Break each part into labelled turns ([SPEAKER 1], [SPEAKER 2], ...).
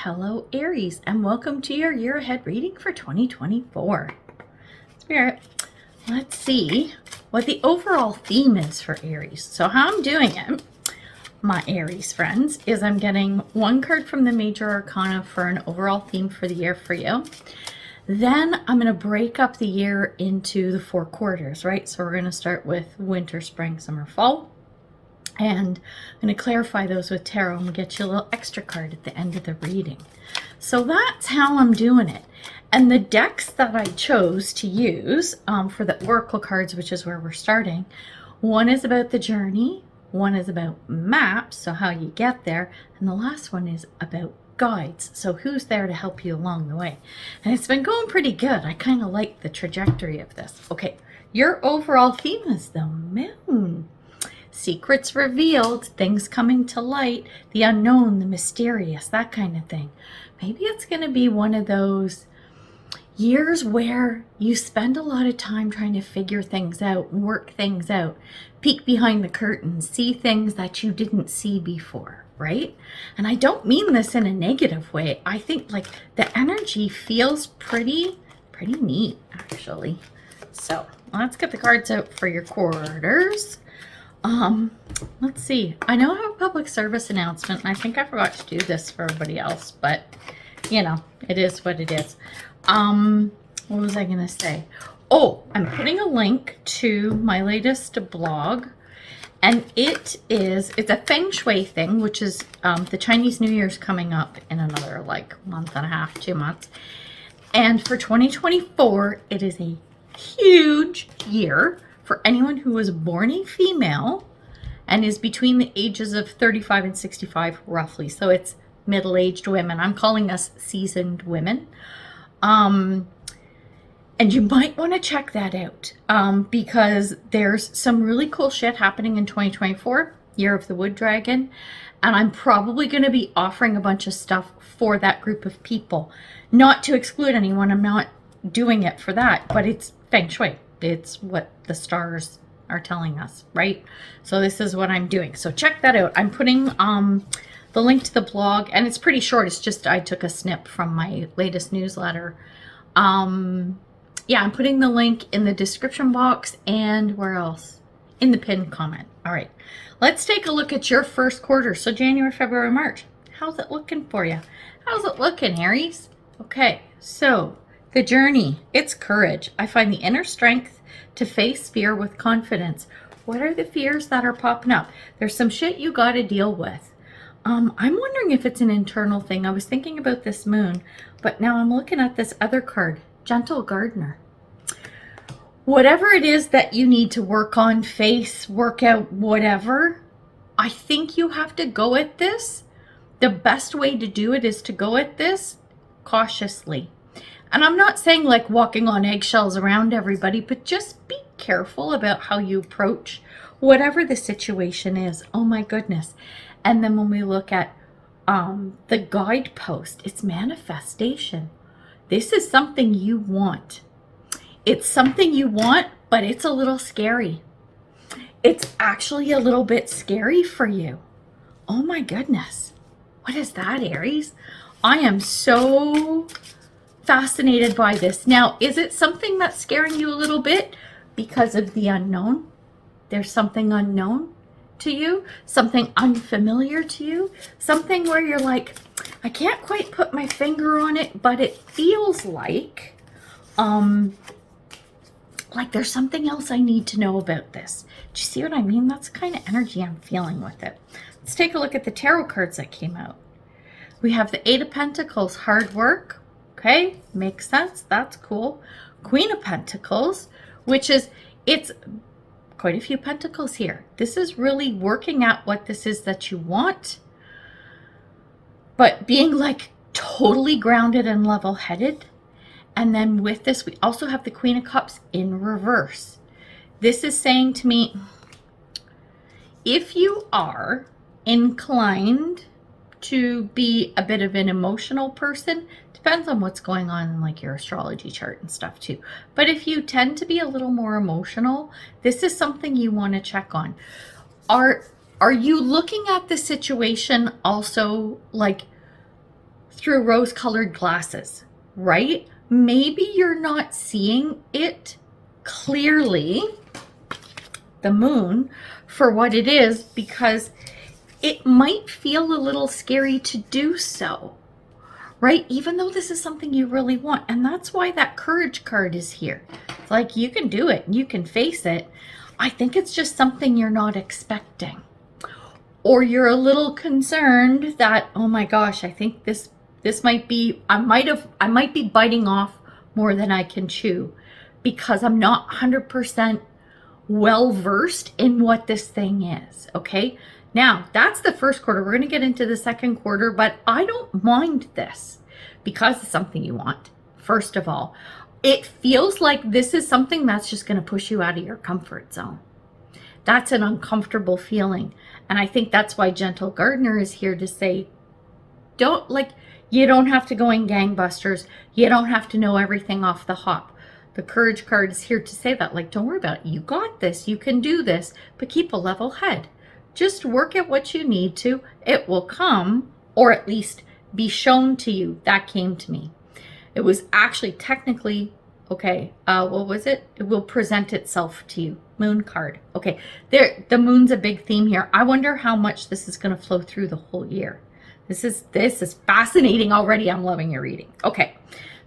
[SPEAKER 1] Hello Aries, and welcome to your year ahead reading for 2024. Spirit, let's see what the overall theme is for Aries. So how I'm doing it, my Aries friends, is I'm getting one card from the major arcana for an overall theme for the year for you. Then I'm going to break up the year into the 4 quarters, right? So we're going to start with winter, spring, summer, fall. And I'm going to clarify those with tarot and get you a little extra card at the end of the reading. So that's how I'm doing it. And the decks that I chose to use for the oracle cards, which is where we're starting, one is about the journey, one is about maps, so how you get there, and the last one is about guides, so who's there to help you along the way. And it's been going pretty good. I kind of like the trajectory of this. Okay, your overall theme is the moon. Secrets revealed, things coming to light, the unknown, the mysterious, that kind of thing. Maybe it's going to be one of those years where you spend a lot of time trying to figure things out, work things out, peek behind the curtain, see things that you didn't see before, right? And I don't mean this in a negative way. I think like the energy feels pretty neat, actually. So let's get the cards out for your quarters. Let's see. I know I have a public service announcement, and I think I forgot to do this for everybody else, but you know, it is what it is. What was I going to say? Oh, I'm putting a link to my latest blog, and it's a feng shui thing, which is, the Chinese New Year's coming up in another like month and a half, 2 months. And for 2024, it is a huge year for anyone who was born a female and is between the ages of 35 and 65 roughly. So it's middle-aged women. I'm calling us seasoned women. And you might want to check that out because there's some really cool shit happening in 2024, Year of the Wood Dragon. And I'm probably going to be offering a bunch of stuff for that group of people. Not to exclude anyone. I'm not doing it for that, but it's feng shui. It's what the stars are telling us, right? So this is what I'm doing. So check that out. I'm putting the link to the blog, and it's pretty short. It's just I took a snip from my latest newsletter. Yeah, I'm putting the link in the description box, and where else? In the pinned comment. All right, let's take a look at your first quarter. So January, February, March. How's it looking for you? How's it looking, Aries? Okay, so the journey, it's courage. I find the inner strength to face fear with confidence. What are the fears that are popping up? There's some shit you got to deal with. I'm wondering if it's an internal thing. I was thinking about this moon, but now I'm looking at this other card, Gentle Gardener. Whatever it is that you need to work on, face, work out, whatever, I think you have to go at this. The best way to do it is to go at this cautiously. And I'm not saying like walking on eggshells around everybody, but just be careful about how you approach whatever the situation is. Oh my goodness. And then when we look at the guidepost, it's manifestation. This is something you want. It's something you want, but it's a little scary. It's actually a little bit scary for you. Oh my goodness. What is that, Aries? I am so fascinated by this. Now, is it something that's scaring you a little bit because of the unknown? There's something unknown to you, something unfamiliar to you, something where you're like, I can't quite put my finger on it, but it feels like there's something else I need to know about this. Do you see what I mean? That's the kind of energy I'm feeling with it. Let's take a look at the tarot cards that came out. We have the 8 of Pentacles, hard work. Okay, makes sense. That's cool. Queen of Pentacles, which is, it's quite a few pentacles here. This is really working out what this is that you want, but being like totally grounded and level-headed. And then with this, we also have the Queen of Cups in reverse. This is saying to me, if you are inclined to be a bit of an emotional person, depends on what's going on in like your astrology chart and stuff too. But if you tend to be a little more emotional, this is something you want to check on. Are you looking at the situation also like through rose-colored glasses, right? Maybe you're not seeing it clearly, the moon, for what it is, because it might feel a little scary to do so, right? Even though this is something you really want. And that's why that courage card is here. It's like, you can do it. You can face it. I think it's just something you're not expecting. Or you're a little concerned that, oh my gosh, I think this might be, I might be biting off more than I can chew because I'm not 100% well versed in what this thing is. Okay. Now that's the first quarter. We're going to get into the second quarter, but I don't mind this because it's something you want. First of all, it feels like this is something that's just going to push you out of your comfort zone. That's an uncomfortable feeling. And I think that's why Gentle Gardener is here to say, you don't have to go in gangbusters. You don't have to know everything off the hop. The courage card is here to say that, like, don't worry about it. You got this. You can do this, but keep a level head. Just work at what you need to. It will come, or at least be shown to you. That came to me. It was actually technically, okay, what was it? It will present itself to you. Moon card. Okay, the moon's a big theme here. I wonder how much this is going to flow through the whole year. This is fascinating already. I'm loving your reading. Okay,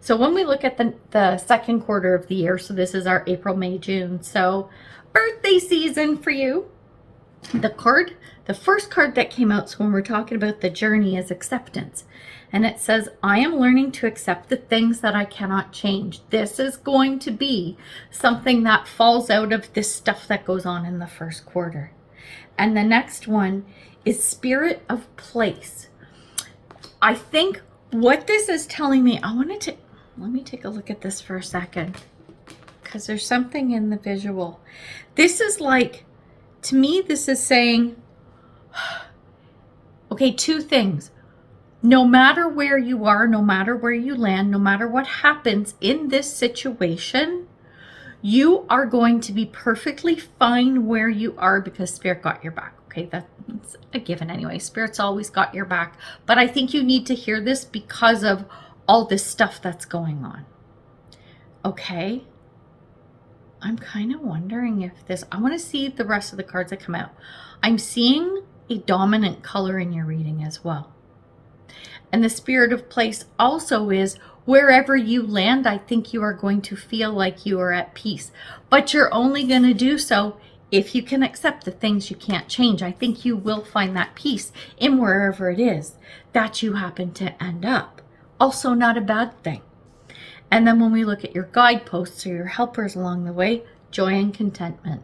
[SPEAKER 1] so when we look at the second quarter of the year, so this is our April, May, June. So birthday season for you. The first card that came out, so when we're talking about the journey, is acceptance. And it says, I am learning to accept the things that I cannot change. This is going to be something that falls out of this stuff that goes on in the first quarter. And the next one is spirit of place. I think what this is telling me, let me take a look at this for a second, because there's something in the visual. This is like, to me, this is saying, okay, two things. No matter where you are, no matter where you land, no matter what happens in this situation, you are going to be perfectly fine where you are because Spirit got your back. Okay, that's a given anyway. Spirit's always got your back. But I think you need to hear this because of all this stuff that's going on. Okay? I'm kind of wondering if this, I want to see the rest of the cards that come out. I'm seeing a dominant color in your reading as well. And the spirit of place also is wherever you land, I think you are going to feel like you are at peace. But you're only going to do so if you can accept the things you can't change. I think you will find that peace in wherever it is that you happen to end up. Also not a bad thing. And then when we look at your guideposts or your helpers along the way, joy and contentment.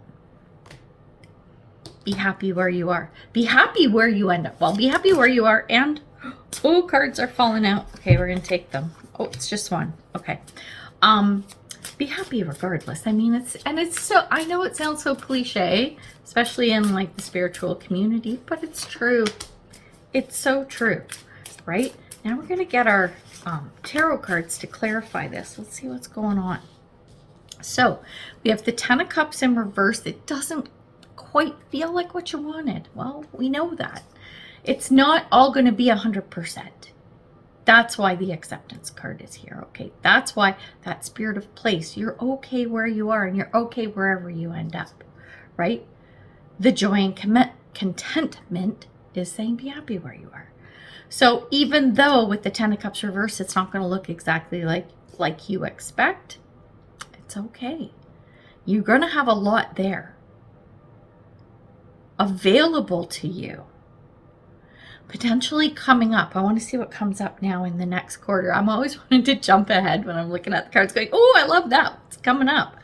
[SPEAKER 1] Be happy where you are. Be happy where you end up. Well, be happy where you are, and oh, cards are falling out. Okay, we're going to take them. Oh, it's just one. Okay. Be happy regardless. I mean, it's so, I know it sounds so cliche, especially in like the spiritual community, but it's true. It's so true, right? Now we're going to get our tarot cards to clarify this. Let's see what's going on. So we have the Ten of Cups in reverse. It doesn't quite feel like what you wanted. Well, we know that. It's not all going to be 100%. That's why the acceptance card is here. Okay, that's why that spirit of place. You're okay where you are, and you're okay wherever you end up, right? The joy and contentment is saying be happy where you are. So even though with the Ten of Cups reverse, it's not going to look exactly like you expect, it's okay. You're going to have a lot there available to you. Potentially coming up. I want to see what comes up now in the next quarter. I'm always wanting to jump ahead when I'm looking at the cards going, oh, I love that. It's coming up.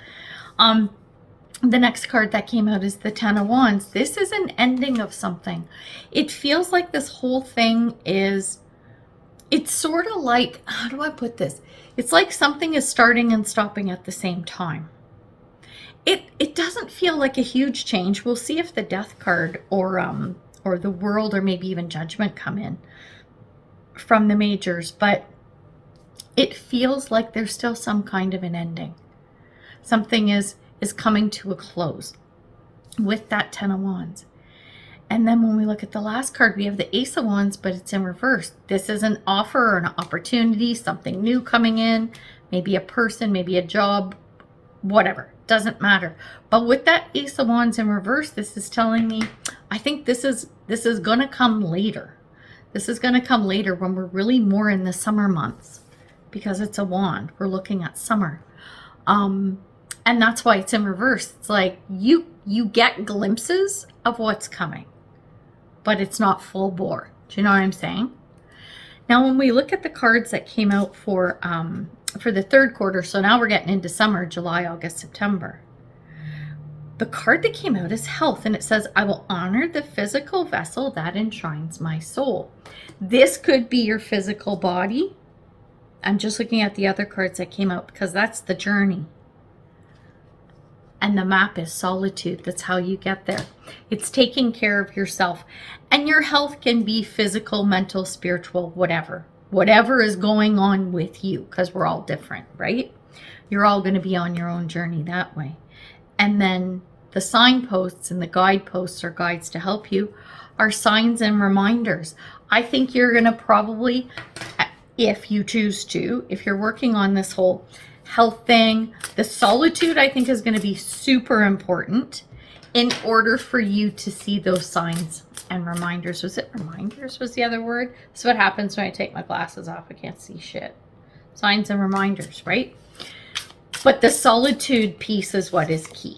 [SPEAKER 1] The next card that came out is the Ten of Wands. This is an ending of something. It feels like this whole thing is, it's sort of like, how do I put this? It's like something is starting and stopping at the same time. It doesn't feel like a huge change. We'll see if the Death card or the World or maybe even Judgment come in from the majors, but it feels like there's still some kind of an ending. Something is coming to a close with that Ten of Wands. And then when we look at the last card, we have the Ace of Wands, but it's in reverse. This is an offer or an opportunity, something new coming in, maybe a person, maybe a job, whatever, doesn't matter. But with that Ace of Wands in reverse, this is telling me, I think this is going to come later. This is going to come later when we're really more in the summer months, because it's a wand. We're looking at summer. And that's why it's in reverse. It's like you get glimpses of what's coming, but it's not full bore. Do you know what I'm saying? Now, when we look at the cards that came out for the third quarter, so now we're getting into summer, July, August, September. The card that came out is health, and it says, I will honor the physical vessel that enshrines my soul. This could be your physical body. I'm just looking at the other cards that came out because that's the journey. And the map is solitude. That's how you get there. It's taking care of yourself. And your health can be physical, mental, spiritual, whatever. Whatever is going on with you, because we're all different, right? You're all going to be on your own journey that way. And then the signposts and the guideposts or guides to help you are signs and reminders. I think you're going to probably, if you choose to, if you're working on this whole health thing, the solitude I think is going to be super important in order for you to see those signs and reminders. Was it reminders was the other word? This is what happens when I take my glasses off. I can't see shit. Signs and reminders, right? But the solitude piece is what is key.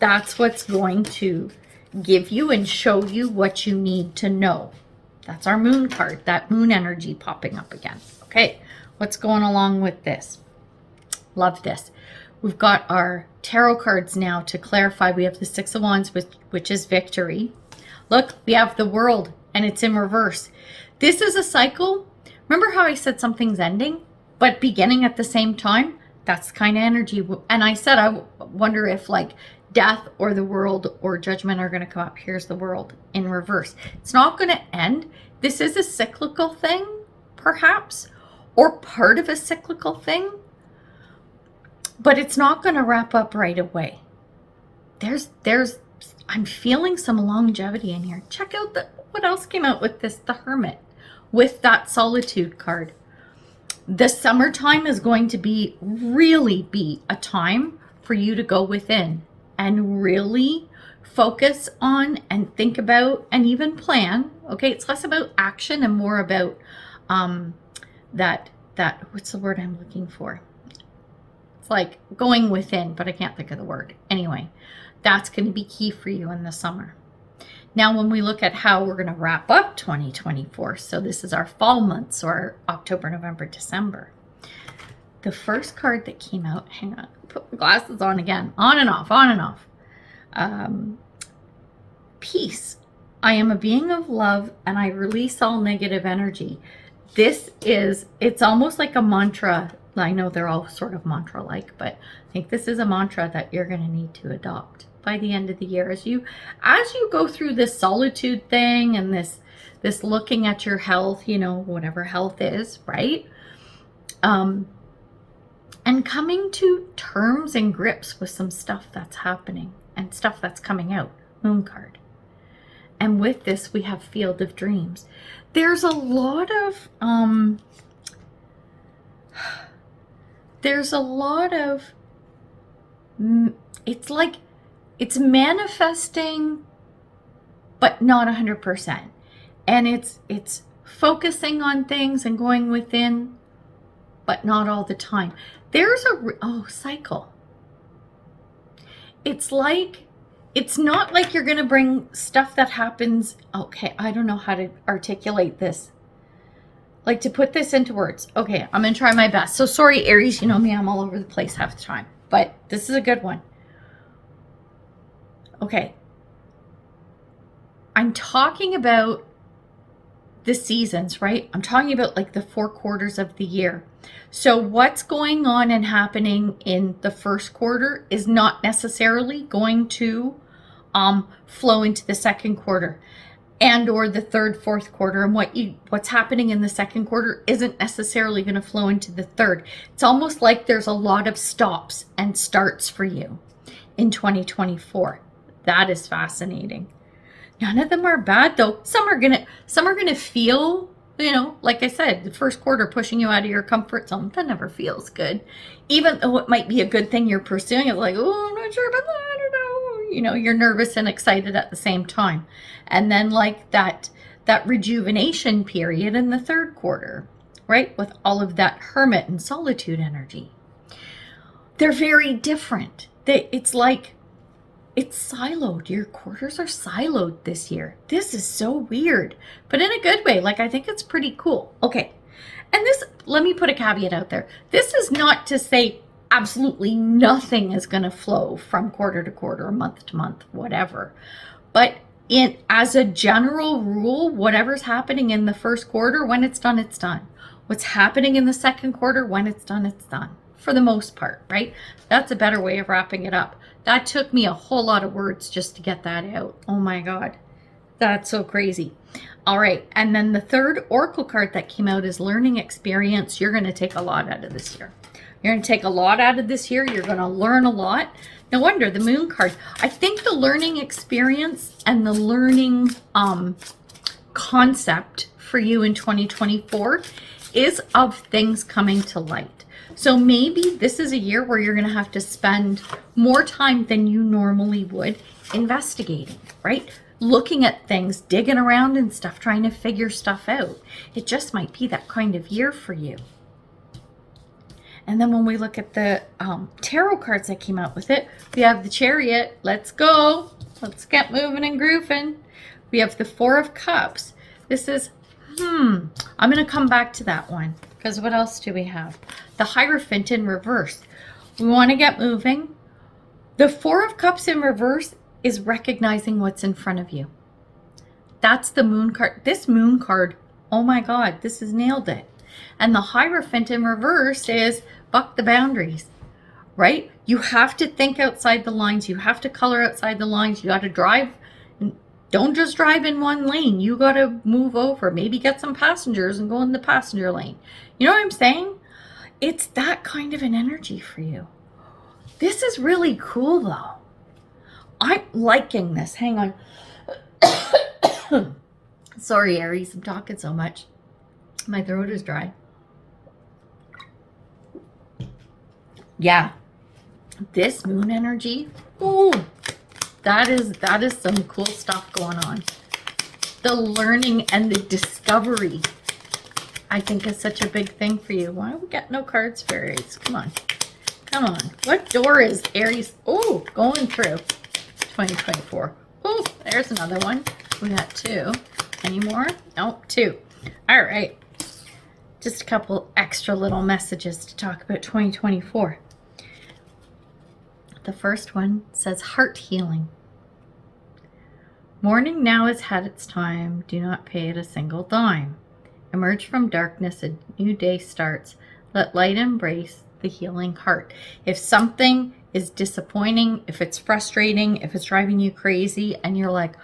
[SPEAKER 1] That's what's going to give you and show you what you need to know. That's our moon card, that moon energy popping up again. Okay, what's going along with this? Love this. We've got our tarot cards now to clarify. We have the Six of Wands, which is victory. Look, we have the World, and it's in reverse. This is a cycle. Remember how I said something's ending, but beginning at the same time? That's the kind of energy. And I said, I wonder if like death or the World or judgment are going to come up. Here's the World in reverse. It's not going to end. This is a cyclical thing, perhaps, or part of a cyclical thing. But it's not going to wrap up right away. I'm feeling some longevity in here. Check out what else came out with this, the Hermit, with that solitude card. The summertime is going to really be a time for you to go within and really focus on and think about and even plan. Okay, it's less about action and more about that what's the word I'm looking for? Like going within, but I can't think of the word. Anyway, that's going to be key for you in the summer. Now, when we look at how we're going to wrap up 2024, so this is our fall months, or October, November, December. The first card that came out, hang on, put my glasses on again, on and off, on and off. Peace. I am a being of love and I release all negative energy. It's almost like a mantra. I know they're all sort of mantra-like, but I think this is a mantra that you're going to need to adopt by the end of the year as you go through this solitude thing and this looking at your health, whatever health is, right? And coming to terms and grips with some stuff that's happening and stuff that's coming out. Moon card. And with this, we have Field of Dreams. There's a lot of it's like it's manifesting but not 100%, and it's focusing on things and going within but not all the time. There's a cycle. It's not like you're gonna bring stuff that happens. Okay, I don't know how to articulate this, like to put this into words. Okay, I'm gonna try my best. So sorry, Aries, you know me, I'm all over the place half the time, but this is a good one. Okay, I'm talking about the seasons, right? I'm talking about like the 4 quarters of the year. So what's going on and happening in the first quarter is not necessarily going to flow into the second quarter and or the third, fourth quarter. And what's happening in the second quarter isn't necessarily going to flow into the third. It's almost like there's a lot of stops and starts for you in 2024. That is fascinating. None of them are bad though. Some are gonna feel, you know, like I said, the first quarter pushing you out of your comfort zone. That never feels good. Even though it might be a good thing you're pursuing, it's like, oh, I'm not sure about that, I don't know. You know, you're nervous and excited at the same time. And then like that rejuvenation period in the third quarter, right? With all of that hermit and solitude energy. They're very different. It's like, it's siloed. Your quarters are siloed this year. This is so weird, but in a good way. Like, I think it's pretty cool. Okay. And this, let me put a caveat out there. This is not to say absolutely nothing is going to flow from quarter to quarter, month to month, whatever. But as a general rule, whatever's happening in the first quarter, when it's done, it's done. What's happening in the second quarter, when it's done, it's done. For the most part, right? That's a better way of wrapping it up. That took me a whole lot of words just to get that out. Oh my God. That's so crazy. All right. And then the third oracle card that came out is learning experience. You're going to take a lot out of this year. You're going to take a lot out of this year. You're going to learn a lot. No wonder the moon card. I think the learning experience and the learning concept for you in 2024 is of things coming to light. So maybe this is a year where you're going to have to spend more time than you normally would investigating, right? Looking at things, digging around and stuff, trying to figure stuff out. It just might be that kind of year for you. And then when we look at the tarot cards that came out with it, we have the Chariot. Let's go. Let's get moving and grooving. We have the Four of Cups. This is, I'm going to come back to that one. Because what else do we have? The Hierophant in reverse. We want to get moving. The Four of Cups in reverse is recognizing what's in front of you. That's the moon card. This moon card, oh my God, this has nailed it. And the Hierophant in reverse is buck the boundaries, right? You have to think outside the lines. You have to color outside the lines. You got to drive. Don't just drive in one lane. You got to move over. Maybe get some passengers and go in the passenger lane. You know what I'm saying? It's that kind of an energy for you. This is really cool though. I'm liking this. Hang on. Sorry, Aries. I'm talking so much. My throat is dry. Yeah. This moon energy. Ooh. That is some cool stuff going on. The learning and the discovery, I think, is such a big thing for you. Why do we got no cards for Aries? Come on. Come on. What door is Aries? Oh, going through 2024. Oh, there's another one. We got two. Any more? Nope, two. All right. Just a couple extra little messages to talk about 2024. The first one says heart healing. Morning now has had its time. Do not pay it a single dime. Emerge from darkness, a new day starts. Let light embrace the healing heart. If something is disappointing, if it's frustrating, if it's driving you crazy, and you're like,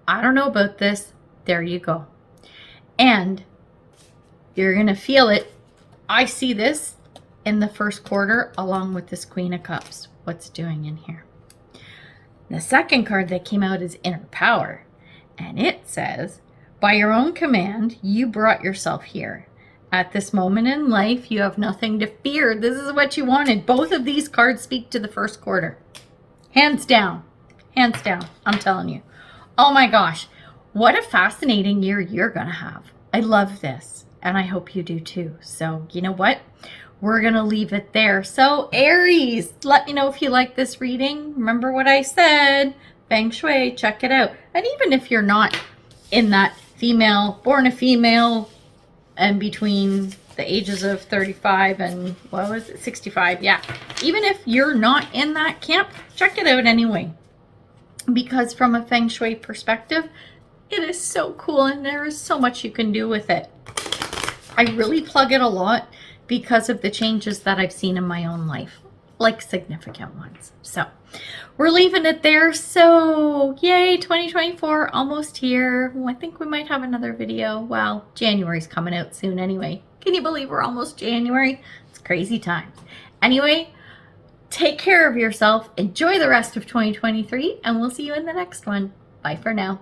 [SPEAKER 1] I don't know about this, there you go. And you're going to feel it. I see this in the first quarter along with this Queen of Cups. What's doing in here. The second card that came out is Inner Power. And it says, by your own command, you brought yourself here. At this moment in life, you have nothing to fear. This is what you wanted. Both of these cards speak to the first quarter. Hands down. Hands down. I'm telling you. Oh my gosh. What a fascinating year you're going to have. I love this. And I hope you do too. So, you know what? We're going to leave it there. So, Aries, let me know if you like this reading. Remember what I said. Feng Shui, check it out. And even if you're not in that female, born a female, and between the ages of 35 and, what was it, 65. Yeah. Even if you're not in that camp, check it out anyway. Because from a Feng Shui perspective, it is so cool and there is so much you can do with it. I really plug it a lot because of the changes that I've seen in my own life, like significant ones. So we're leaving it there. So yay, 2024, almost here. I think we might have another video. Well, January's coming out soon anyway. Can you believe we're almost January? It's crazy times. Anyway, take care of yourself. Enjoy the rest of 2023 and we'll see you in the next one. Bye for now.